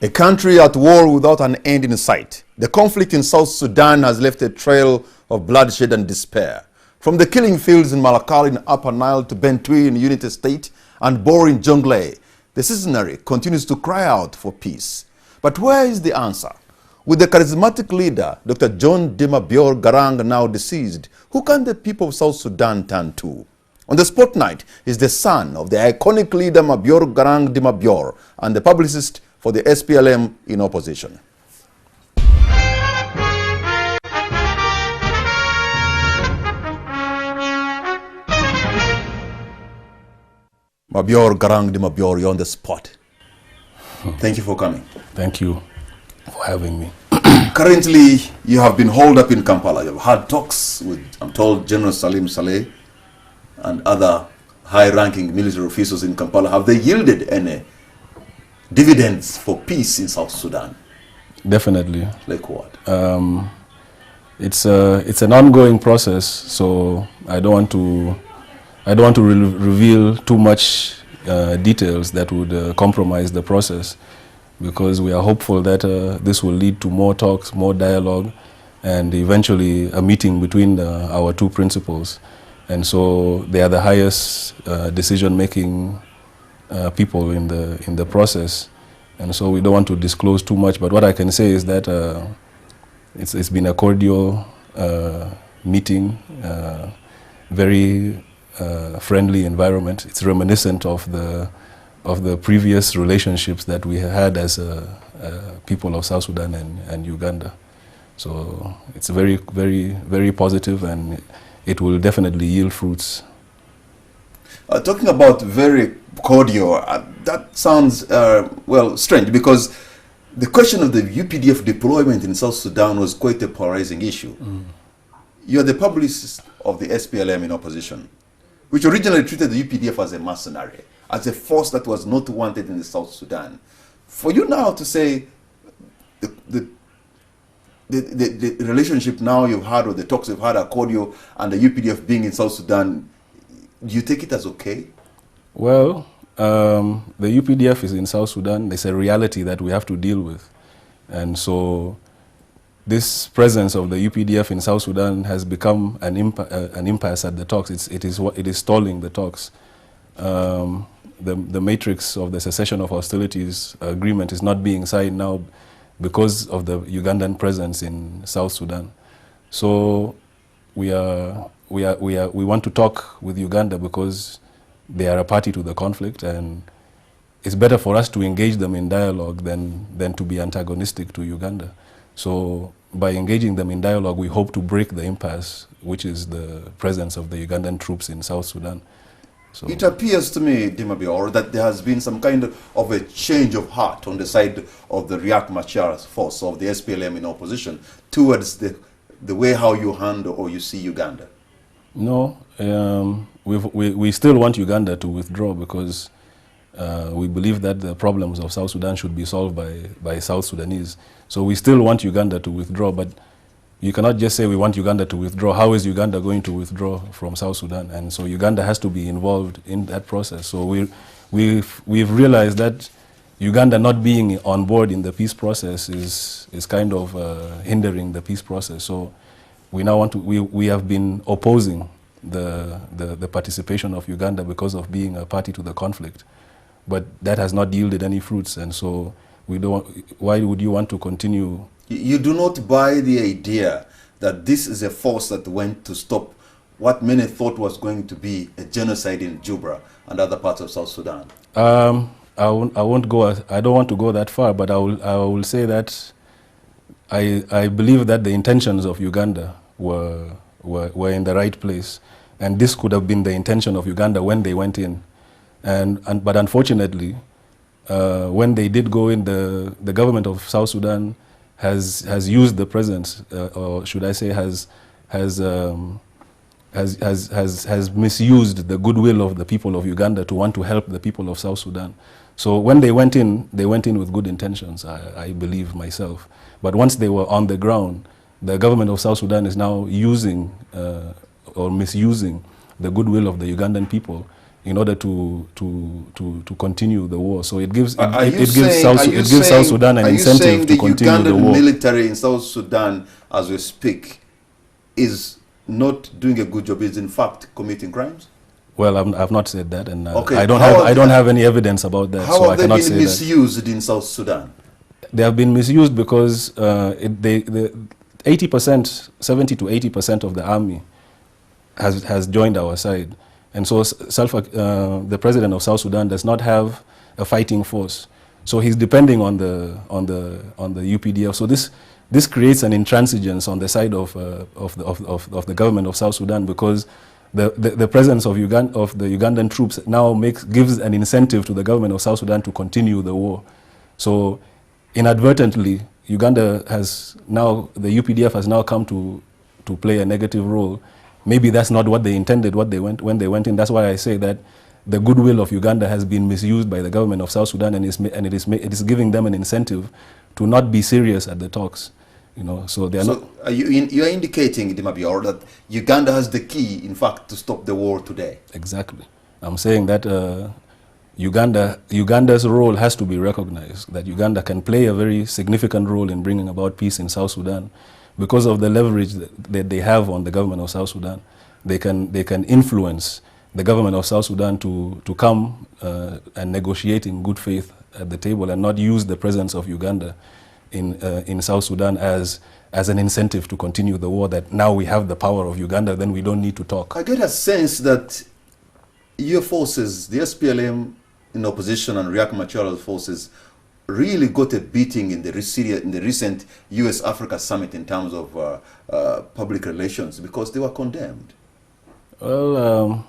A country at war without an end in sight. The conflict in South Sudan has left a trail of bloodshed and despair. From the killing fields in Malakal in Upper Nile to Bentui in Unity State and Bor in Jonglei, the citizenry continues to cry out for peace. But where is the answer? With the charismatic leader, Dr. John Mabior Garang, now deceased, who can the people of South Sudan turn to? On the spotlight is the son of the iconic leader Mabior Garang Mabior and the publicist for the SPLM in opposition. Mabior Garang Mabior, you're on the spot. Thank you for coming. Thank you for having me. Currently, you have been holed up in Kampala. You've had talks with, I'm told, General Salim Saleh and other high-ranking military officials in Kampala. Have they yielded any dividends for peace in South Sudan? Definitely. Like what? It's an ongoing process, so I don't want to reveal too much details that would compromise the process, because we are hopeful that this will lead to more talks, more dialogue, and eventually a meeting between our two principals. And so they are the highest decision-making people in the process, and so we don't want to disclose too much. But what I can say is that it's been a cordial meeting, very friendly environment. It's reminiscent of the previous relationships that we had as people of South Sudan and Uganda. So it's very, very, very positive, and it will definitely yield fruits. Talking about very cordial, that sounds, well, strange, because the question of the UPDF deployment in South Sudan was quite a polarizing issue. You're the publicist of the SPLM in opposition, which originally treated the UPDF as a mercenary, as a force that was not wanted in the South Sudan. For you now to say the relationship now you've had, or the talks you've had are cordial, and the UPDF being in South Sudan, do you take it as okay? Well, the UPDF is in South Sudan. It's a reality that we have to deal with. And so this presence of the UPDF in South Sudan has become an impasse at the talks. It is stalling the talks. The matrix of the cessation of hostilities agreement is not being signed now because of the Ugandan presence in South Sudan. So we want to talk with Uganda because they are a party to the conflict, and it's better for us to engage them in dialogue than to be antagonistic to Uganda. So by engaging them in dialogue, we hope to break the impasse, which is the presence of the Ugandan troops in South Sudan. So it appears to me, Mabior, that there has been some kind of a change of heart on the side of the Riek Machar's force, of the SPLM in opposition, towards the way how you handle or you see Uganda. No, we still want Uganda to withdraw, because we believe that the problems of South Sudan should be solved by South Sudanese. So we still want Uganda to withdraw, but you cannot just say we want Uganda to withdraw. How is Uganda going to withdraw from South Sudan? And so Uganda has to be involved in that process. So we've realized that Uganda not being on board in the peace process is kind of hindering the peace process. So we now we have been opposing the participation of Uganda because of being a party to the conflict, but that has not yielded any fruits, and so we don't. Why would you want to continue? You do not buy the idea that this is a force that went to stop what many thought was going to be a genocide in Juba and other parts of South Sudan. I won't go. I don't want to go that far, but I will say that I believe that the intentions of Uganda were in the right place, and this could have been the intention of Uganda when they went in, but unfortunately, when they did go in, the government of South Sudan has used the presence, or should I say, has misused the goodwill of the people of Uganda to want to help the people of South Sudan. So when they went in with good intentions, I believe myself. But once they were on the ground, the government of South Sudan is now using or misusing the goodwill of the Ugandan people in order to continue the war. So it gives South South Sudan an incentive to continue the war. The military in South Sudan, as we speak, is not doing a good job. Is in fact committing crimes. Well, I've not said that, and okay. I don't have any evidence about that. How have they been misused in South Sudan? They have been misused because 80%, 70 to 80% of the army has joined our side. And so the president of South Sudan does not have a fighting force. So he's depending on the UPDF. So this creates an intransigence on the side of the government of South Sudan, because the presence of the Ugandan troops now gives an incentive to the government of South Sudan to continue the war. So inadvertently, the UPDF has now come to play a negative role. Maybe that's not what they intended when they went in. That's why I say that the goodwill of Uganda has been misused by the government of South Sudan, and it is giving them an incentive to not be serious at the talks. So they are not. You are indicating, Mabior, that Uganda has the key, in fact, to stop the war today. Exactly. I'm saying that Uganda's role has to be recognized, that Uganda can play a very significant role in bringing about peace in South Sudan because of the leverage that they have on the government of South Sudan. They can influence the government of South Sudan to come and negotiate in good faith at the table, and not use the presence of Uganda in South Sudan as an incentive to continue the war, that now we have the power of Uganda, then we don't need to talk. I get a sense that your forces, the SPLM in opposition and Riek Machar's forces, really got a beating in the recent US-Africa summit in terms of public relations, because they were condemned. Well,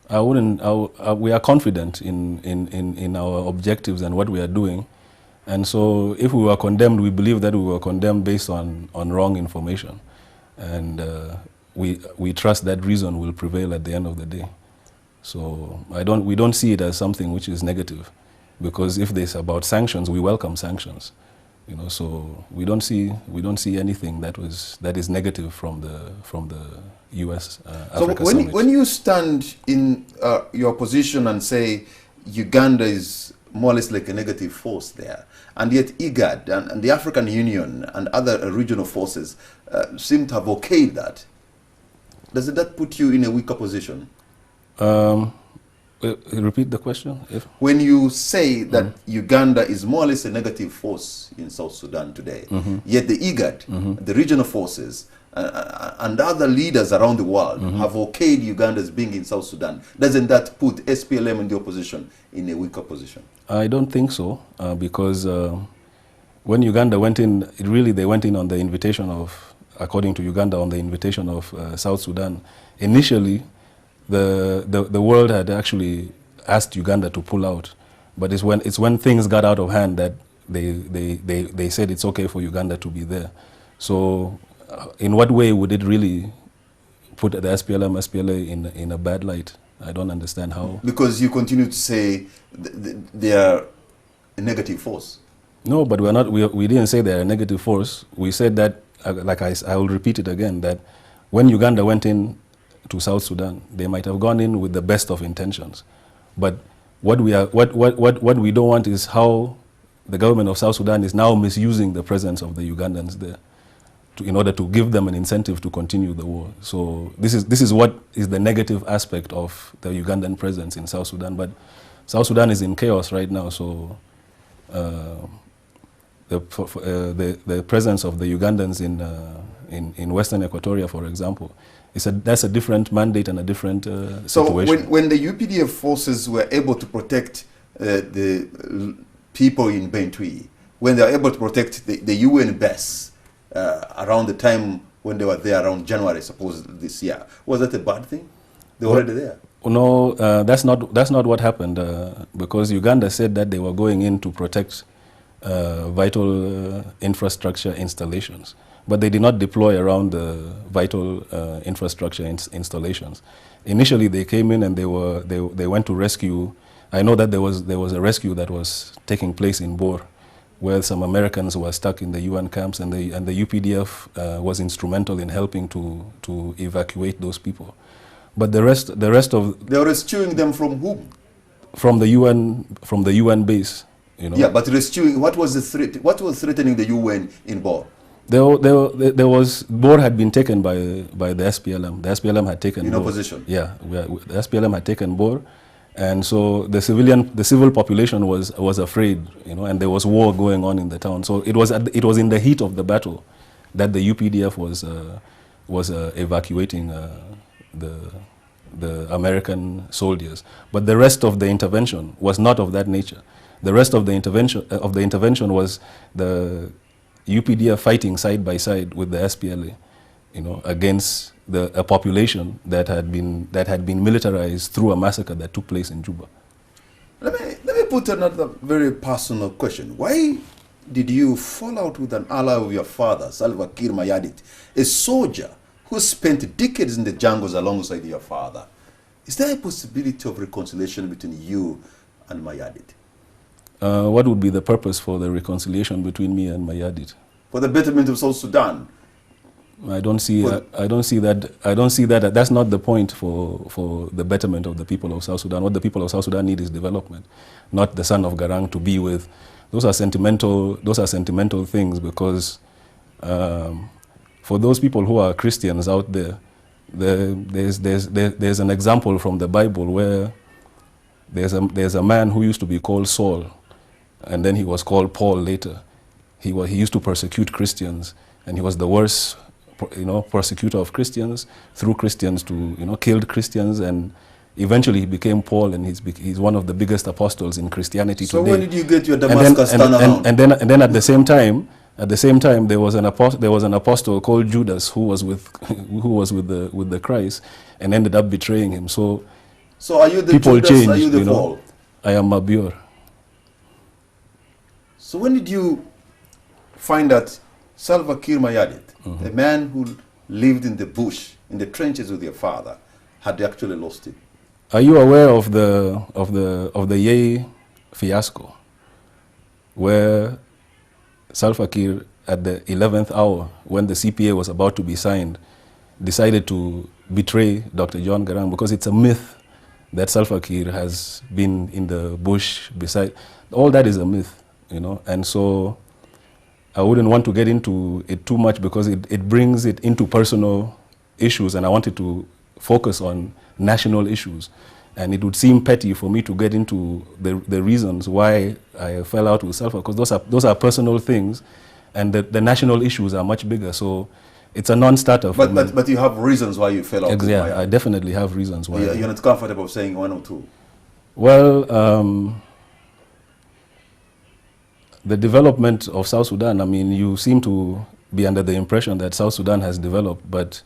we are confident in our objectives and what we are doing. And so if we were condemned, we believe that we were condemned based on wrong information. And we trust that reason will prevail at the end of the day. So we don't see it as something which is negative, because if there's about sanctions, we welcome sanctions. So we don't see anything that is negative from the US Africa summit. When you stand in your position and say Uganda is more or less like a negative force there, and yet IGAD and the African Union and other regional forces seem to have okayed that, doesn't that put you in a weaker position? Repeat the question. When you say that Uganda is more or less a negative force in South Sudan today, yet the IGAD, the regional forces, and other leaders around the world have okayed Uganda as being in South Sudan, doesn't that put SPLM and the opposition in a weaker position? I don't think so, because when Uganda went in, they went in on the invitation of, according to Uganda, on the invitation of South Sudan. Initially, the world had actually asked Uganda to pull out, but it's when things got out of hand that they said it's okay for Uganda to be there. So in what way would it really put the SPLM, SPLA in a bad light? I don't understand how. Because you continue to say they are a negative force. No, but we didn't say they're a negative force. We said that, like I will repeat it again, that when Uganda went in to South Sudan, they might have gone in with the best of intentions. But what we don't want is how the government of South Sudan is now misusing the presence of the Ugandans there in order to give them an incentive to continue the war. So this is what is the negative aspect of the Ugandan presence in South Sudan. But South Sudan is in chaos right now, so the presence of the Ugandans in Western Equatoria, for example, that's a different mandate and a different situation. So when the UPDF forces were able to protect the people in Bentui, when they were able to protect the UN base around the time when they were there, around January, suppose, this year, was that a bad thing? They were already there. No, that's not what happened, because Uganda said that they were going in to protect vital infrastructure installations, but they did not deploy around the vital infrastructure installations. Initially, they came in and they went to rescue. I know that there was a rescue that was taking place in Bor, where some Americans were stuck in the UN camps, and the UPDF was instrumental in helping to evacuate those people. But the rest of They were rescuing them from whom? from the UN base, you know. Yeah, but rescuing, what was the threat? What was threatening the UN in Bor? There was Bor had been taken by the SPLM. The SPLM had taken In Bor. opposition. Yeah, the SPLM had taken Bor, and so the civil population was afraid, you know, and there was war going on in the town. So it was in the heat of the battle that the UPDF was evacuating the American soldiers. But the rest of the intervention was not of that nature. The rest of the intervention was the UPDF fighting side by side with the SPLA, you know, against a population that had been militarized through a massacre that took place in Juba. Let me put another very personal question. Why did you fall out with an ally of your father, Salva Kiir Mayardit, a soldier who spent decades in the jungles alongside your father? Is there a possibility of reconciliation between you and Mayardit? What would be the purpose for the reconciliation between me and Mayardit? For the betterment of South Sudan. I don't see that. That's not the point for the betterment of the people of South Sudan. What the people of South Sudan need is development, not the son of Garang to be with. Those are sentimental things, because for those people who are Christians out there, there's an example from the Bible where there's a man who used to be called Saul, and then he was called Paul later. He used to persecute Christians, and he was the worst, you know, persecutor of Christians, through Christians to, you know, killed Christians, and eventually he became Paul, and he's one of the biggest apostles in Christianity today. So when did you get your Damascus turnaround? And then at the same time, there was an apostle called Judas who was with the Christ and ended up betraying him. So are you the people Judas, changed, are you the you know. Paul? I am Mabior. So when did you find that Salva Kiir Mayardit, a man who lived in the bush, in the trenches with your father, had actually lost it? Are you aware of the Yei fiasco, where Salva Kiir, at the 11th hour, when the CPA was about to be signed, decided to betray Dr. John Garang? Because it's a myth that Salva Kiir has been in the bush beside. All that is a myth, you know, and so I wouldn't want to get into it too much, because it brings it into personal issues, and I wanted to focus on national issues. And it would seem petty for me to get into the reasons why I fell out with Salva, because those are personal things, and the national issues are much bigger. So it's a non-starter for me. But you have reasons why you fell out with Mayardit. Yeah, I definitely have reasons why. You're not comfortable saying one or two? Well, the development of South Sudan, I mean, you seem to be under the impression that South Sudan has developed, but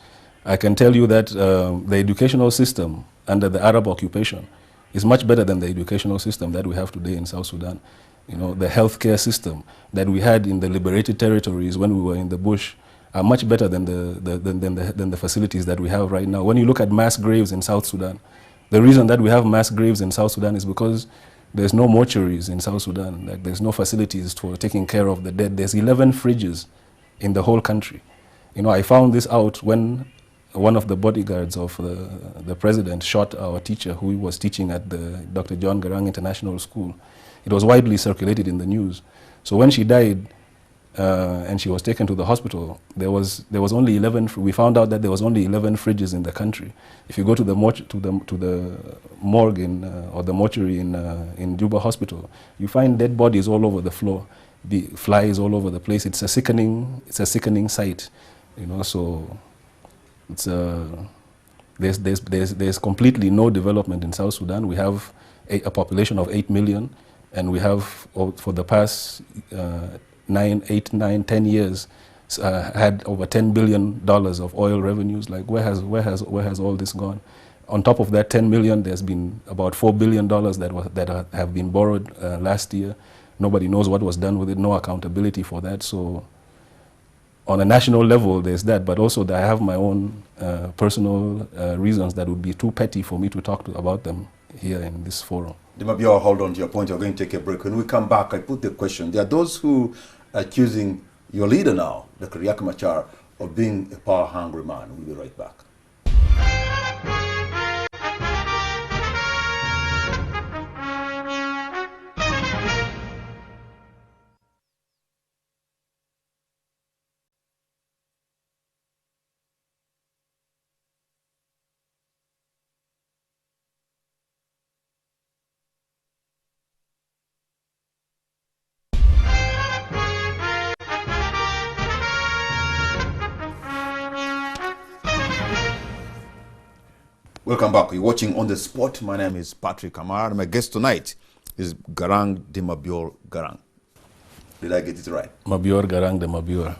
I can tell you that the educational system under the Arab occupation is much better than the educational system that we have today in South Sudan. You know, the healthcare system that we had in the liberated territories when we were in the bush are much better than the facilities that we have right now. When you look at mass graves in South Sudan, the reason that we have mass graves in South Sudan is because there's no mortuaries in South Sudan. Like, there's no facilities for taking care of the dead. There's 11 fridges in the whole country. You know, I found this out when one of the bodyguards of the president shot our teacher who was teaching at the Dr. John Garang International School. It was widely circulated in the news. So when she died and she was taken to the hospital, there was only 11. We found out that there was only 11 fridges in the country. If you go to the morgue or the mortuary in Juba Hospital, you find dead bodies all over the floor, the flies all over the place. It's a sickening sight, you know. So it's there's completely no development in South Sudan. We have a population of 8 million, and we have for the past 10 years had over $10 billion of oil revenues. Like, where has all this gone? On top of that 10 million, there's been about $4 billion that have been borrowed last year. Nobody knows what was done with it. No accountability for that. So on a national level, there's that, but also I have my own personal reasons that would be too petty for me to talk about them here in this forum. Mabior, hold on to your point. You're going to take a break. When we come back, I put the question. There are those who are accusing your leader now, Dr. Riek Machar, of being a power-hungry man. We'll be right back. Welcome back. You're watching On The Spot. My name is Patrick Amar. My guest tonight is Garang de Mabior Garang. Did I get it right? Mabior Garang de Mabior.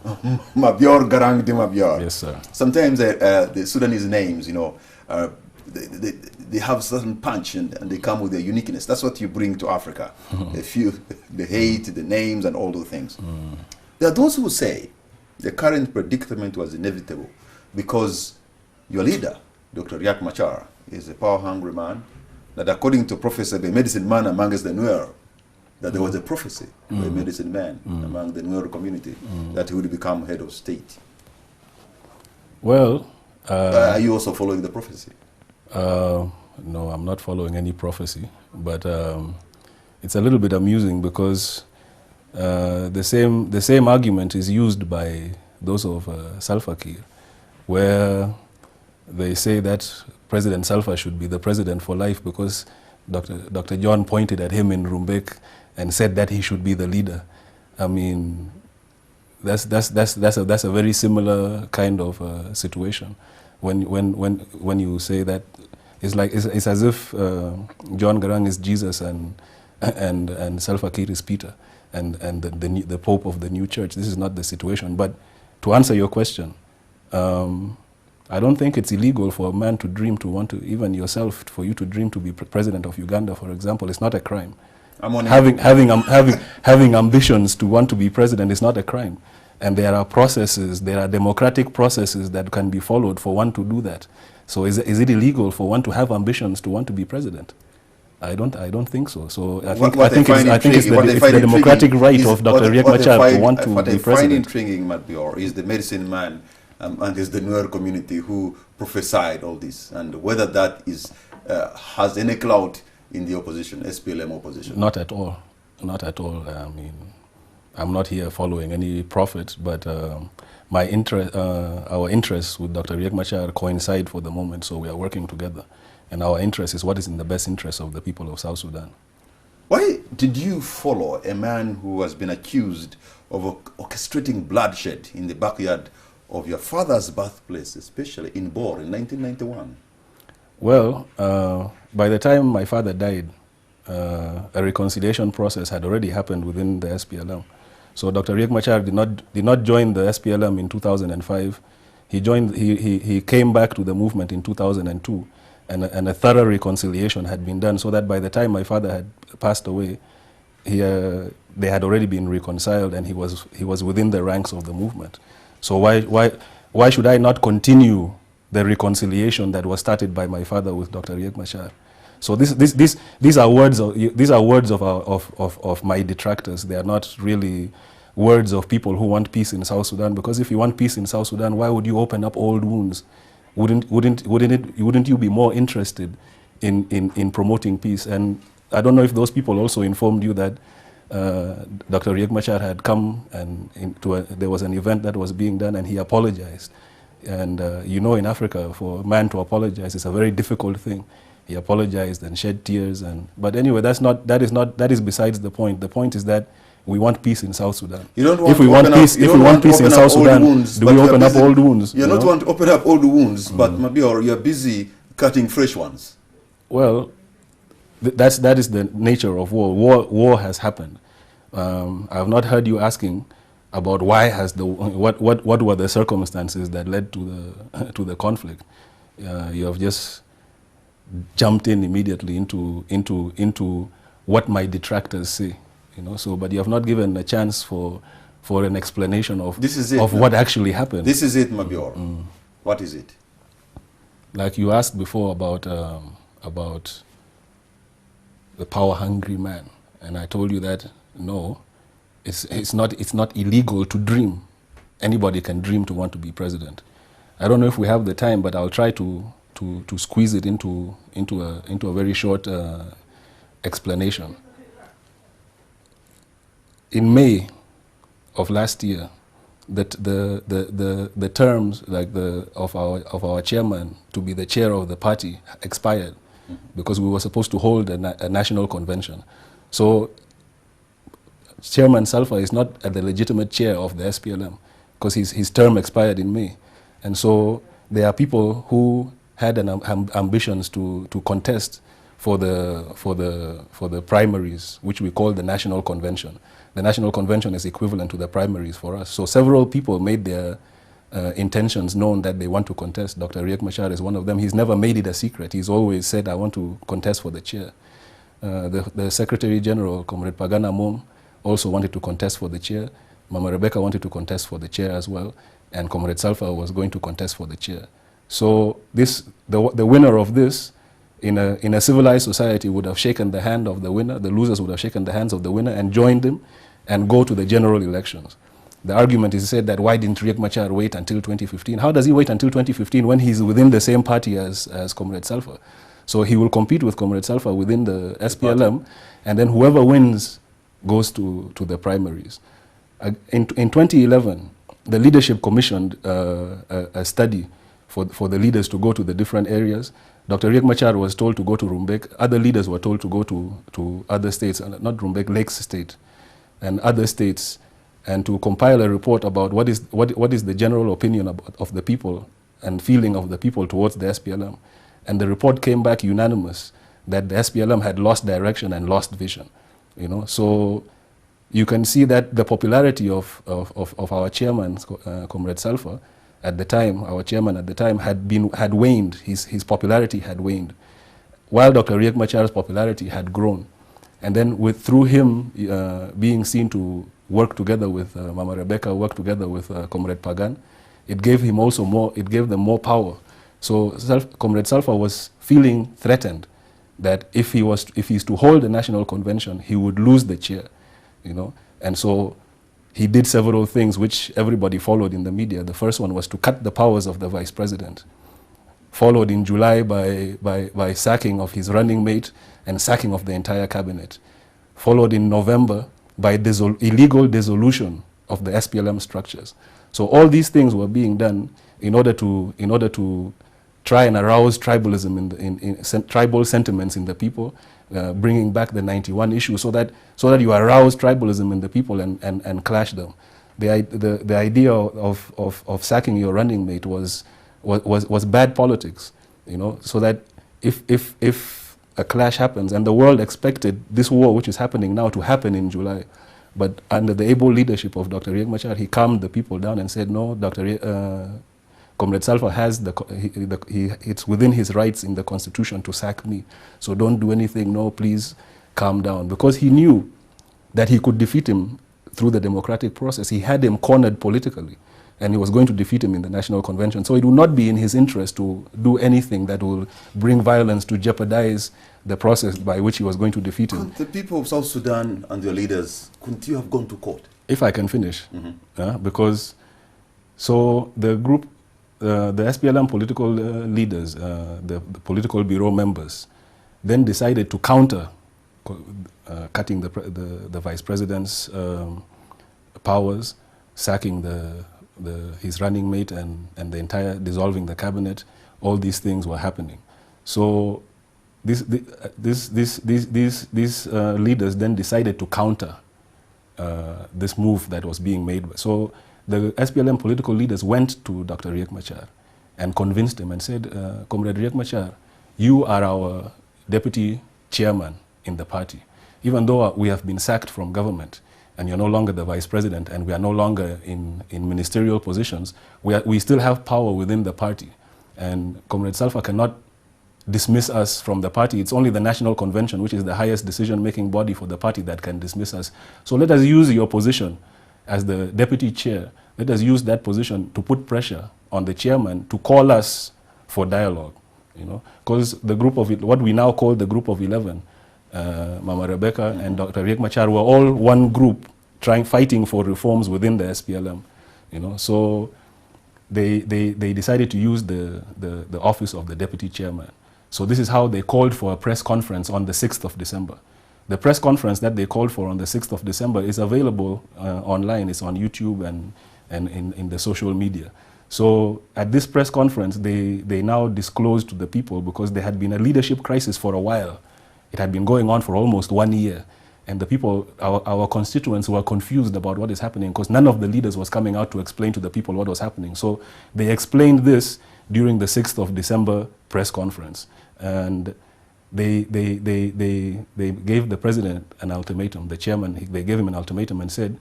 Mabior Garang de Mabior. Yes, sir. Sometimes the Sudanese names, you know, they have certain punch and they come with their uniqueness. That's what you bring to Africa. The hate, the names, and all those things. There are those who say the current predicament was inevitable because your leader, Dr. Riek Machar, is a power-hungry man, that according to prophecy, the medicine man amongst the Nuer, that there was a prophecy of a medicine man among the Nuer community that he would become head of state. Well... are you also following the prophecy? No, I'm not following any prophecy, but it's a little bit amusing because the same argument is used by those of Salva Kiir, where they say that President Salva should be the president for life because Dr. John pointed at him in Rumbek and said that he should be the leader. I mean, that's a very similar kind of situation. When you say that, it's as if John Garang is Jesus and Salva Kiir is Peter and the Pope of the new church. This is not the situation. But to answer your question, I don't think it's illegal for a man to dream to want to, even yourself, for you to dream to be president of Uganda, for example. It's not a crime. Having ambitions to want to be president is not a crime. And there are processes, there are democratic processes that can be followed for one to do that. So is it illegal for one to have ambitions to want to be president? I don't think so. So I think it's the democratic right of Dr. Riek Machar to want to be president. What I find intriguing, Mabior, is the medicine man and is the Nuer community who prophesied all this, and whether that is has any clout in the opposition, SPLM opposition. Not at all. Not at all. I mean, I'm not here following any prophet, but our interests with Dr. Riek Machar coincide for the moment, so we are working together. And our interest is what is in the best interest of the people of South Sudan. Why did you follow a man who has been accused of orchestrating bloodshed in the backyard of your father's birthplace, especially in Bor in 1991? Well, by the time my father died, a reconciliation process had already happened within the SPLM. So Dr. Riek Machar did not join the SPLM in 2005. He came back to the movement in 2002, and a thorough reconciliation had been done, so that by the time my father had passed away, they had already been reconciled, and he was within the ranks of the movement. So why should I not continue the reconciliation that was started by my father with Dr. Riek Machar? So these are words of my detractors. They are not really words of people who want peace in South Sudan. Because if you want peace in South Sudan, why would you open up old wounds? Wouldn't you be more interested in promoting peace? And I don't know if those people also informed you that Dr. Riek Machar had come and there was an event that was being done, and he apologized. And you know, in Africa, for a man to apologize is a very difficult thing. He apologized and shed tears, but anyway, that is besides the point. The point is that we want peace in South Sudan. If we want peace in South Sudan, do we open up old wounds? You don't want to open up old wounds, but Mabior, you're busy cutting fresh ones. Well, that is the nature of war. War has happened. I have not heard you asking about what were the circumstances that led to the conflict. You have just jumped in immediately into what my detractors say, you know. So, but you have not given a chance for an explanation of what actually happened. This is it, Mabior. What is it? Like you asked before about the power-hungry man, and I told you that no, it's not illegal to dream. Anybody can dream to want to be president. I don't know if we have the time, but I'll try to squeeze it into a very short explanation. In May of last year, the terms of our chairman to be the chair of the party expired because we were supposed to hold a national convention. So Chairman Salva is not the legitimate chair of the SPLM because his term expired in May. And so there are people who had ambitions to contest for the primaries, which we call the National Convention. The National Convention is equivalent to the primaries for us. So several people made their intentions known that they want to contest. Dr. Riek Machar is one of them. He's never made it a secret. He's always said, I want to contest for the chair. The Secretary General, Comrade Pagana Mom, also wanted to contest for the chair. Mama Rebecca wanted to contest for the chair as well. And Comrade Salfa was going to contest for the chair. So the winner of this, in a civilized society, would have shaken the hand of the winner. The losers would have shaken the hands of the winner and joined him and go to the general elections. The argument is said that why didn't Riek Machar wait until 2015? How does he wait until 2015 when he's within the same party as Comrade Salfa? So he will compete with Comrade Salfa within the SPLM, and then whoever wins goes to the primaries. In 2011, the leadership commissioned a study for the leaders to go to the different areas. Dr. Riek Machar was told to go to Rumbek. Other leaders were told to go to other states, not Rumbek, Lakes State, and other states, and to compile a report about what is the general opinion of the people and feeling of the people towards the SPLM. And the report came back unanimous that the SPLM had lost direction and lost vision. You know, so you can see that the popularity of our chairman, Comrade Salfa, at the time, our chairman at the time, had waned. His popularity had waned, while Dr. Riek Machar's popularity had grown. And then through him being seen to work together with Mama Rebecca, work together with Comrade Pagan, it gave him also more. It gave them more power. So Comrade Salfa was feeling threatened that if he's to hold the National Convention, he would lose the chair, you know. And so he did several things which everybody followed in the media. The first one was to cut the powers of the vice president, followed in July by sacking of his running mate and sacking of the entire cabinet, followed in November by illegal dissolution of the SPLM structures. So all these things were being done in order to try and arouse tribalism in tribal sentiments in the people, bringing back the 91 issue so that you arouse tribalism in the people and clash them. The idea of sacking your running mate was bad politics, you know, so that if a clash happens, and the world expected this war which is happening now to happen in July, but under the able leadership of Dr. Riek Machar, he calmed the people down and said, no, Comrade Salfa has it's within his rights in the constitution to sack me. So don't do anything, no, please calm down. Because he knew that he could defeat him through the democratic process. He had him cornered politically, and he was going to defeat him in the National Convention. So it would not be in his interest to do anything that will bring violence to jeopardize the process by which he was going to defeat him. The people of South Sudan and their leaders, couldn't you have gone to court? If I can finish, because so the group, the SPLM political leaders, the political bureau members, then decided to counter cutting the vice president's powers, sacking his running mate and the entire dissolving the cabinet. All these things were happening. So these leaders then decided to counter this move that was being made. So the SPLM political leaders went to Dr. Riek Machar and convinced him and said, Comrade Riek Machar, you are our deputy chairman in the party. Even though we have been sacked from government and you're no longer the vice president and we are no longer in ministerial positions, we still have power within the party. And Comrade Salfa cannot dismiss us from the party. It's only the National Convention, which is the highest decision-making body for the party, that can dismiss us. So let us use your position as the deputy chair. Let us use that position to put pressure on the chairman to call us for dialogue, you know, because the group of what we now call the group of 11, Mama Rebecca and Dr. Riek Machar were all one group fighting for reforms within the SPLM, you know. So they decided to use the office of the deputy chairman. So this is how they called for a press conference on the 6th of December. The press conference that they called for on the 6th of December is available online. It's on YouTube and in the social media. So at this press conference, they now disclosed to the people, because there had been a leadership crisis for a while. It had been going on for almost 1 year. And the people, our constituents, were confused about what is happening, because none of the leaders was coming out to explain to the people what was happening. So they explained this during the 6th of December press conference. And they gave the president an ultimatum, the chairman, they gave him an ultimatum and said,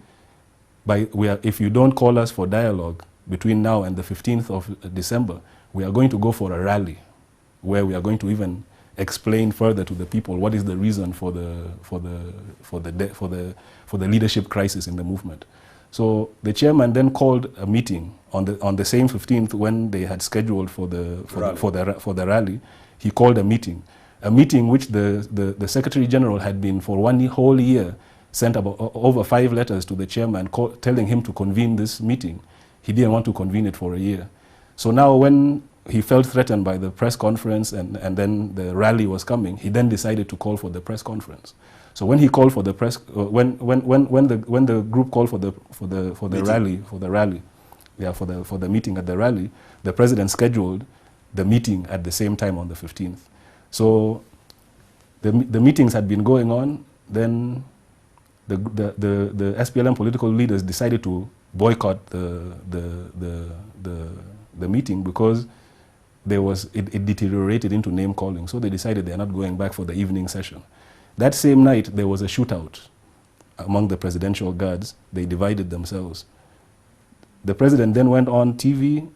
if you don't call us for dialogue between now and the 15th of December, we are going to go for a rally where we are going to even explain further to the people what is the reason for the leadership crisis in the movement. So the chairman then called a meeting on the same 15th when they had scheduled for the rally. He called a meeting which the Secretary General had been for one whole year sent over 5 letters to the chairman telling him to convene this meeting. He didn't want to convene it for a year. So now when he felt threatened by the press conference and then the rally was coming, he then decided to call for the press conference. So when he called for the press, when the group called for the meeting at the rally, the president scheduled the meeting at the same time on the 15th. So the meetings had been going on. Then the SPLM political leaders decided to boycott the meeting because it deteriorated into name calling. So they decided they're not going back for the evening session. That same night, there was a shootout among the presidential guards. They divided themselves. The president then went on TV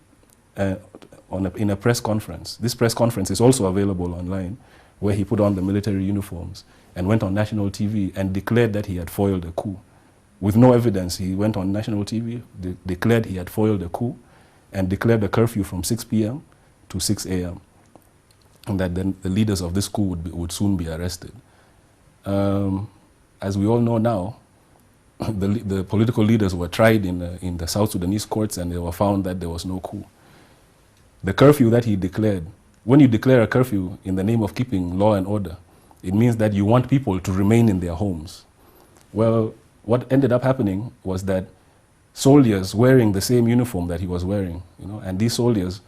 in a press conference. This press conference is also available online, where he put on the military uniforms and went on national TV and declared that he had foiled a coup. With no evidence, he went on national TV, declared he had foiled a coup, and declared a curfew from 6 p.m. to 6 a.m. and that then the leaders of this coup would soon be arrested. As we all know now, the political leaders were tried in the South Sudanese courts, and they were found that there was no coup. The curfew that he declared, when you declare a curfew in the name of keeping law and order, it means that you want people to remain in their homes. Well, what ended up happening was that soldiers wearing the same uniform that he was wearing, and these soldiers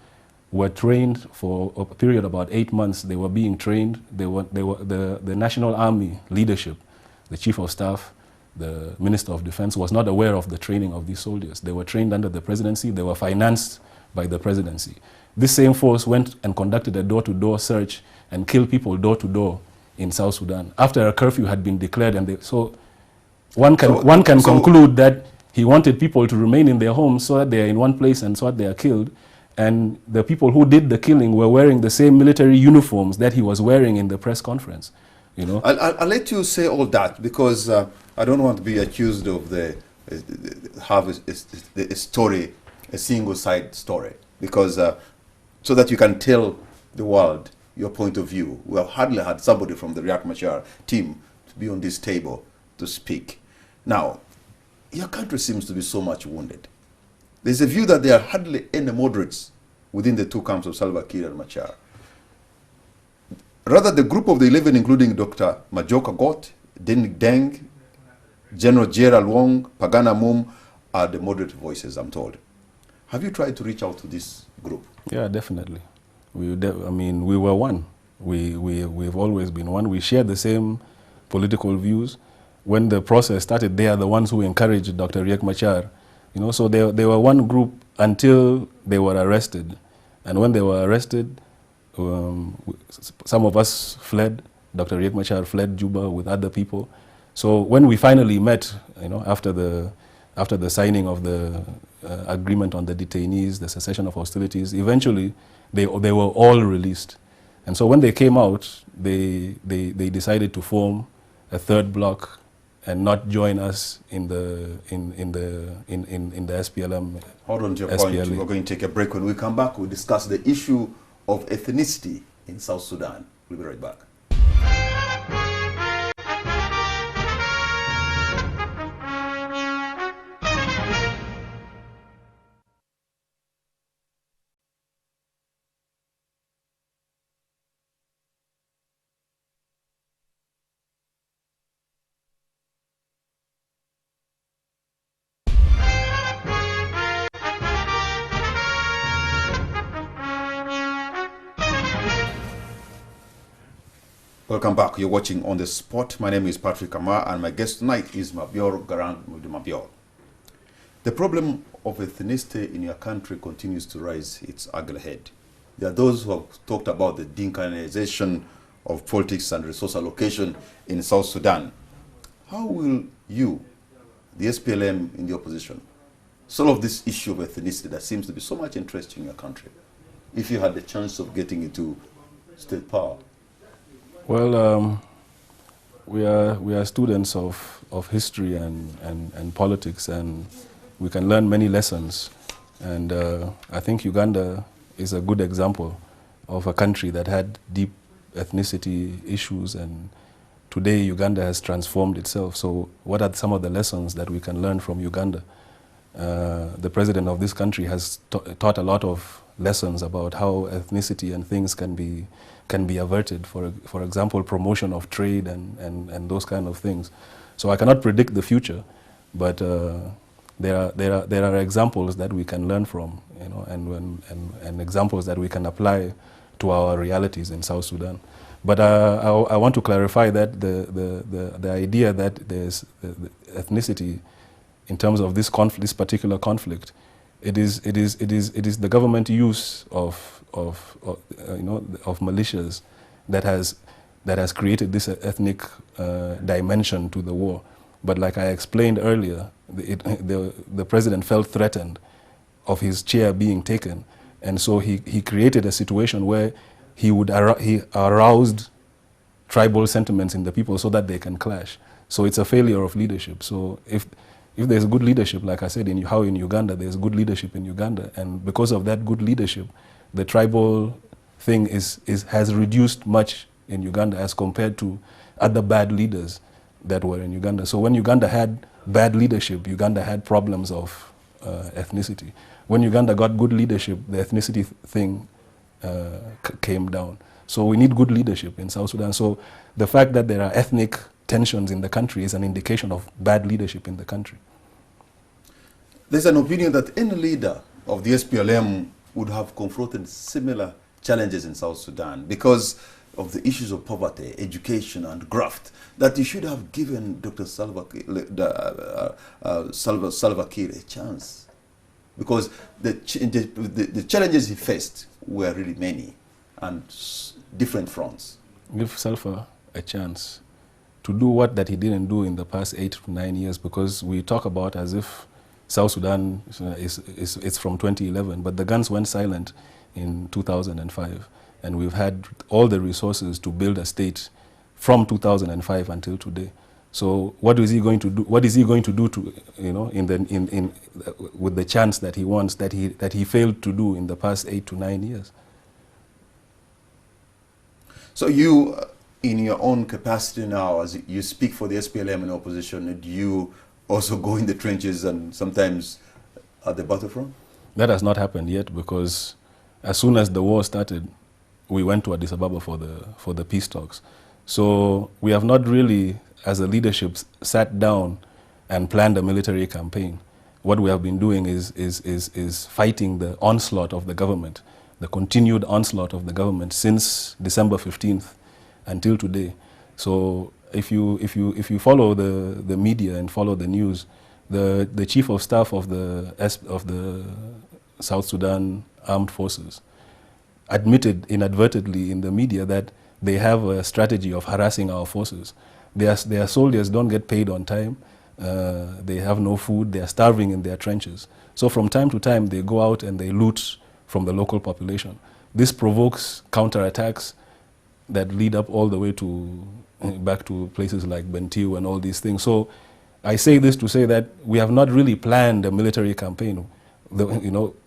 were trained for a period of about 8 months. They were being trained. The National Army leadership, the Chief of Staff, the Minister of Defense was not aware of the training of these soldiers. They were trained under the presidency. They were financed by the presidency. This same force went and conducted a door-to-door search and killed people door-to-door in South Sudan after a curfew had been declared. And so one can conclude that he wanted people to remain in their homes so that they are in one place and so that they are killed. And the people who did the killing were wearing the same military uniforms that he was wearing in the press conference. I'll let you say all that because I don't want to be accused of have a story, a single side story, because so that you can tell the world your point of view. We have hardly had somebody from the Riek Machar team to be on this table to speak. Now, your country seems to be so much wounded. There's a view that there are hardly any moderates within the two camps of Salva Kiir and Machar. Rather, the group of the 11, including Dr. Majoka Got, Denik Deng, General Gerald Wong, Pagana Mum, are the moderate voices, I'm told. Have you tried to reach out to this group? Yeah, definitely. We were one. We've always been one. We share the same political views. When the process started, they are the ones who encouraged Dr. Riek Machar. So they were one group until they were arrested. And when they were arrested, some of us fled. Dr. Riek Machar fled Juba with other people. So when we finally met, after the signing of the agreement on the detainees, the cessation of hostilities, eventually they were all released. And so when they came out, they decided to form a third bloc and not join us in the SPLM. Hold on to your point. We're going to take a break. When we come back, we'll discuss the issue of ethnicity in South Sudan. We'll be right back. Welcome back. You're watching On the Spot. My name is Patrick Amar, and my guest tonight is Mabior Garang Mabior. The problem of ethnicity in your country continues to rise its ugly head. There are those who have talked about the Dinkanization of politics and resource allocation in South Sudan. How will you, the SPLM in the opposition, solve this issue of ethnicity that seems to be so much interest in your country, if you had the chance of getting into state power? Well, we are students of history and politics, and we can learn many lessons. And I think Uganda is a good example of a country that had deep ethnicity issues, and today Uganda has transformed itself. So what are some of the lessons that we can learn from Uganda? The president of this country has taught a lot of lessons about how ethnicity and things can be averted. For example, promotion of trade and those kind of things. So I cannot predict the future, but there are examples that we can learn from, you know, and examples that we can apply to our realities in South Sudan. But I want to clarify that the idea that there's the ethnicity in terms of this particular conflict, it is the government use of militias that has created this ethnic dimension to the war. But like I explained earlier, the president felt threatened of his chair being taken, and so he created a situation where he aroused tribal sentiments in the people so that they can clash. So it's a failure of leadership. So if there's good leadership, like I said, in Uganda, there's good leadership in Uganda, and because of that good leadership, the tribal thing has reduced much in Uganda as compared to other bad leaders that were in Uganda. So when Uganda had bad leadership, Uganda had problems of ethnicity. When Uganda got good leadership, the ethnicity thing came down. So we need good leadership in South Sudan. So the fact that there are ethnic tensions in the country is an indication of bad leadership in the country. There's an opinion that any leader of the SPLM would have confronted similar challenges in South Sudan because of the issues of poverty, education, and graft, that you should have given Dr. Salva Kiir a chance. Because the challenges he faced were really many and different fronts. Give Salva a chance to do what that he didn't do in the past 8 to 9 years, because we talk about as if South Sudan is from 2011, but the guns went silent in 2005, and we've had all the resources to build a state from 2005 until today. So what is he going to do? What is he going to do to, you know, with the chance that he wants, that he failed to do in the past 8 to 9 years? So you, in your own capacity now, as you speak for the SPLM in opposition, do you also go in the trenches and sometimes at the battlefront? That has not happened yet, because as soon as the war started, we went to Addis Ababa for the peace talks. So we have not really, as a leadership, sat down and planned a military campaign. What we have been doing is fighting the onslaught of the government, the continued onslaught of the government since December 15th until today. So if you follow the media and follow the news, the chief of staff of the South Sudan Armed Forces admitted inadvertently in the media that they have a strategy of harassing our forces. Their soldiers don't get paid on time. They have no food. They are starving in their trenches. So from time to time, they go out and they loot from the local population. This provokes counterattacks that lead up all the way to back to places like Bentiu and all these things. So I say this to say that we have not really planned a military campaign.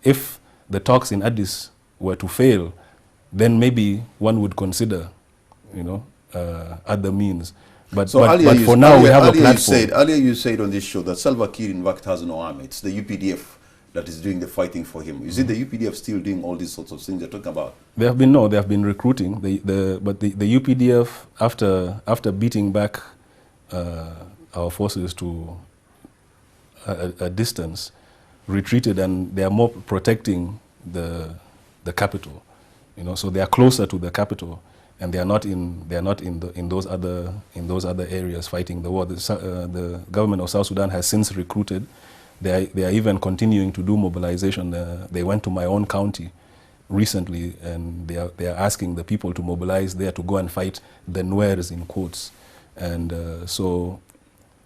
If the talks in Addis were to fail, then maybe one would consider, other means. But for now, we have a platform. Earlier you said on this show that Salva Kiir in fact has no army. It's the UPDF that is doing the fighting for him. Is it the UPDF still doing all these sorts of things you're talking about? They have been recruiting. But the UPDF, after beating back our forces to a distance, retreated, and they are more protecting the capital. So they are closer to the capital, and they are not in those other areas fighting the war. The government of South Sudan has since recruited. They are even continuing to do mobilization. They went to my own county recently, and they are asking the people to mobilize there to go and fight the Nuers in quotes. And so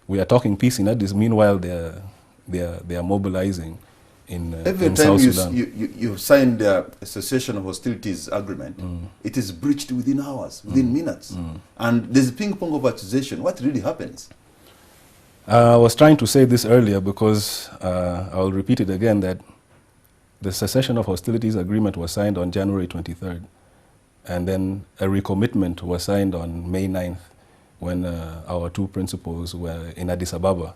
we are talking peace in Addis. Meanwhile, they are mobilizing in South Sudan. You signed a cessation of hostilities agreement, it is breached within hours, within minutes. And there's a ping pong of accusation. What really happens? I was trying to say this earlier because I'll repeat it again, that the cessation of hostilities agreement was signed on January 23rd. And then a recommitment was signed on May 9th when our two principals were in Addis Ababa.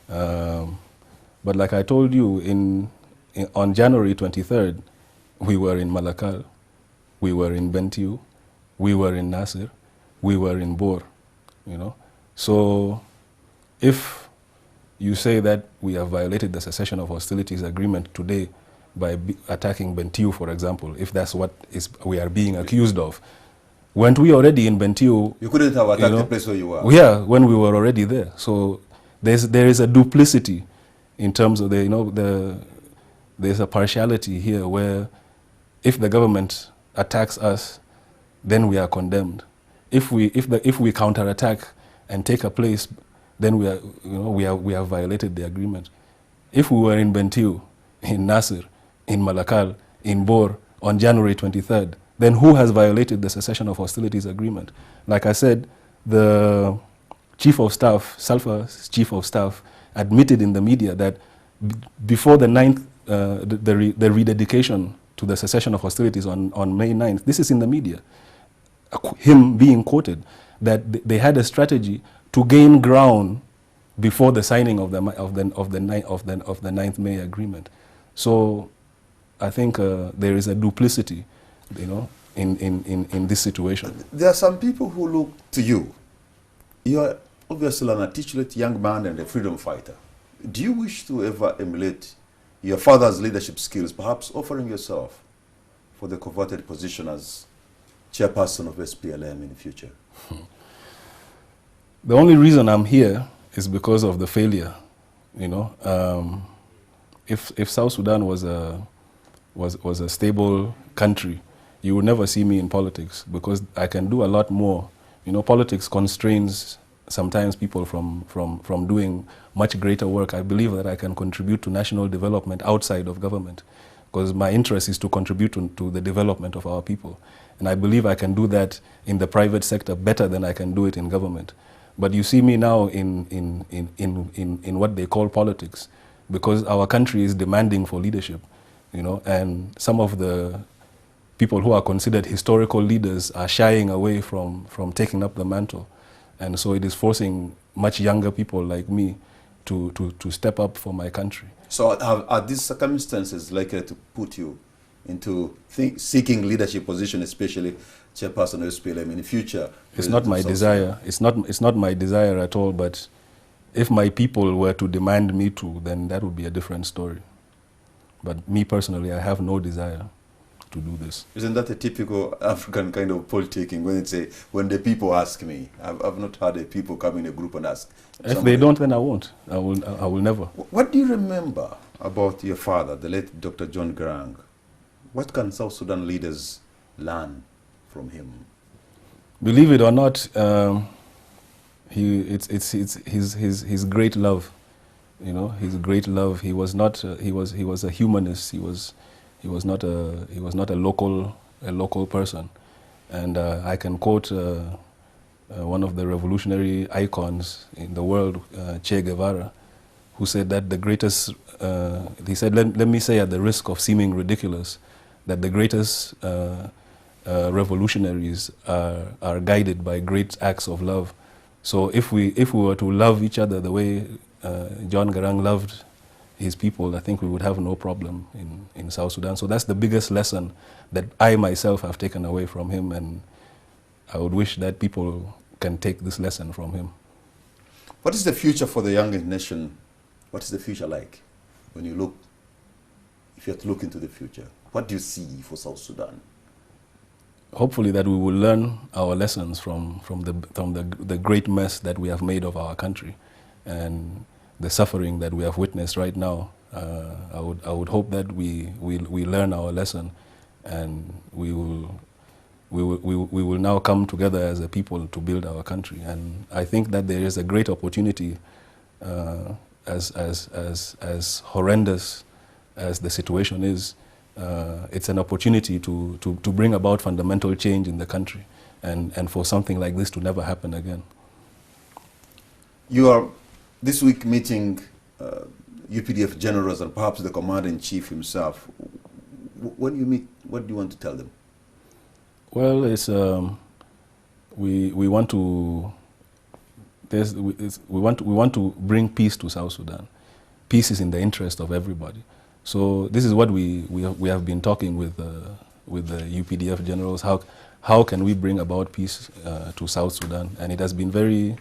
But like I told you, on January 23rd, we were in Malakal, we were in Bentiu, we were in Nasir, we were in Bor, you know. So if you say that we have violated the cessation of hostilities agreement today by attacking Bentiu, for example, if that's what we are being accused of, weren't we already in Bentiu? You couldn't have attacked the place where you were. Yeah, when we were already there. So there is a duplicity in terms of there's a partiality here where if the government attacks us, then we are condemned. If we counterattack and take a place, then we have violated the agreement. If we were in Bentiu, in Nasir, in Malakal, in Bor on January 23rd, then who has violated the cessation of hostilities agreement? Like I said, the chief of staff, Salfa's chief of staff, admitted in the media that before the 9th, the rededication to the cessation of hostilities on May 9th, this is in the media, him being quoted, that they had a strategy to gain ground before the signing of the 9th May agreement. So I think there is a duplicity, you know, in this situation. There are some people who look to you. You are obviously an articulate young man and a freedom fighter. Do you wish to ever emulate your father's leadership skills, perhaps offering yourself for the coveted position as chairperson of SPLM in the future? The only reason I'm here is because of the failure, you know. If South Sudan was a stable country, you would never see me in politics because I can do a lot more. You know, politics constrains sometimes people from doing much greater work. I believe that I can contribute to national development outside of government because my interest is to contribute to the development of our people. And I believe I can do that in the private sector better than I can do it in government. But you see me now in what they call politics because our country is demanding for leadership, you know, and some of the people who are considered historical leaders are shying away from taking up the mantle. And so it is forcing much younger people like me to step up for my country. So are these circumstances likely to put you into seeking leadership position, especially chairperson of SPLM in the future? It's not my desire. It's not my desire at all, but if my people were to demand me to, then that would be a different story. But me personally, I have no desire to do this. Isn't that a typical African kind of politicking when the people ask me? I've not heard the people come in a group and ask. If they don't, then I won't. I will never. What do you remember about your father, the late Dr. John Garang? What can South Sudan leaders learn from him? Believe it or not, it's his great love. You know, his great love. He was not. He was a humanist. He was not a local person, and I can quote one of the revolutionary icons in the world, Che Guevara, who said that the greatest. He said, "Let me say, at the risk of seeming ridiculous, that the greatest revolutionaries are guided by great acts of love." So if we were to love each other the way John Garang loved his people, I think we would have no problem in South Sudan. So that's the biggest lesson that I myself have taken away from him, and I would wish that people can take this lesson from him. What is the future for the young nation? What is the future like? When you look, if you have to look into the future, what do you see for South Sudan? Hopefully that we will learn our lessons from the great mess that we have made of our country and the suffering that we have witnessed right now. I would hope that we learn our lesson and we will now come together as a people to build our country. And I think that there is a great opportunity, as horrendous as the situation is, it's an opportunity to bring about fundamental change in the country, and for something like this to never happen again. You are this week meeting UPDF generals and perhaps the commander-in-chief himself. When you meet, what do you want to tell them? Well, it's we want to we want to bring peace to South Sudan. Peace is in the interest of everybody. So this is what we have been talking with the UPDF generals. How can we bring about peace to South Sudan? And it has been very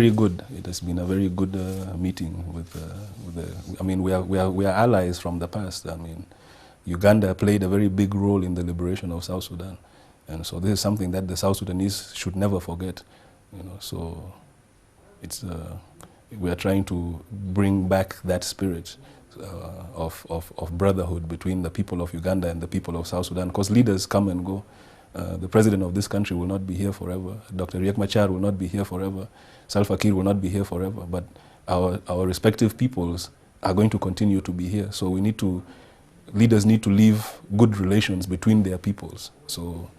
good. It has been a very good meeting with the. I mean, we are allies from the past. I mean, Uganda played a very big role in the liberation of South Sudan, and so this is something that the South Sudanese should never forget. You know, so it's we are trying to bring back that spirit of brotherhood between the people of Uganda and the people of South Sudan, because leaders come and go. The president of this country will not be here forever. Dr. Riek Machar will not be here forever. Salva Kiir will not be here forever. But our respective peoples are going to continue to be here. So leaders need to leave good relations between their peoples. So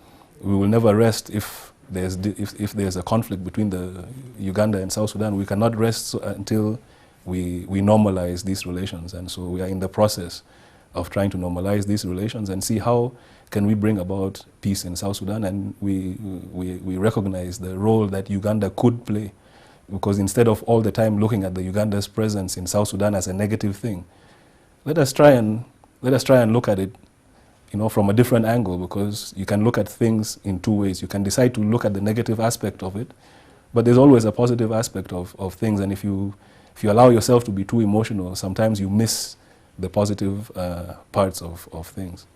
we will never rest if there's a conflict between the Uganda and South Sudan. We cannot rest until we normalize these relations. And so we are in the process of trying to normalize these relations and see how can we bring about peace in South Sudan. And we recognize the role that Uganda could play, because instead of all the time looking at the Uganda's presence in South Sudan as a negative thing, let us try and look at it, you know, from a different angle, because you can look at things in two ways. You can decide to look at the negative aspect of it, but there's always a positive aspect of things. And if you allow yourself to be too emotional, sometimes you miss the positive parts of things.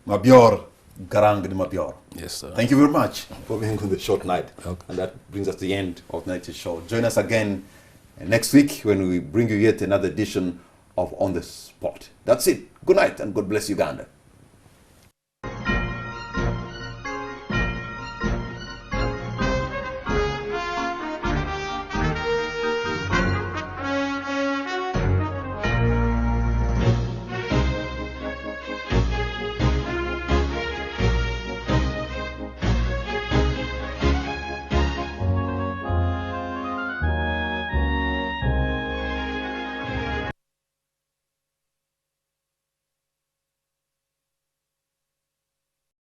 Mabior, Garang de Mabior. Yes, sir. Thank you very much for being on the short night. Okay. And that brings us to the end of tonight's show. Join us again next week when we bring you yet another edition of On the Spot. That's it. Good night and God bless Uganda.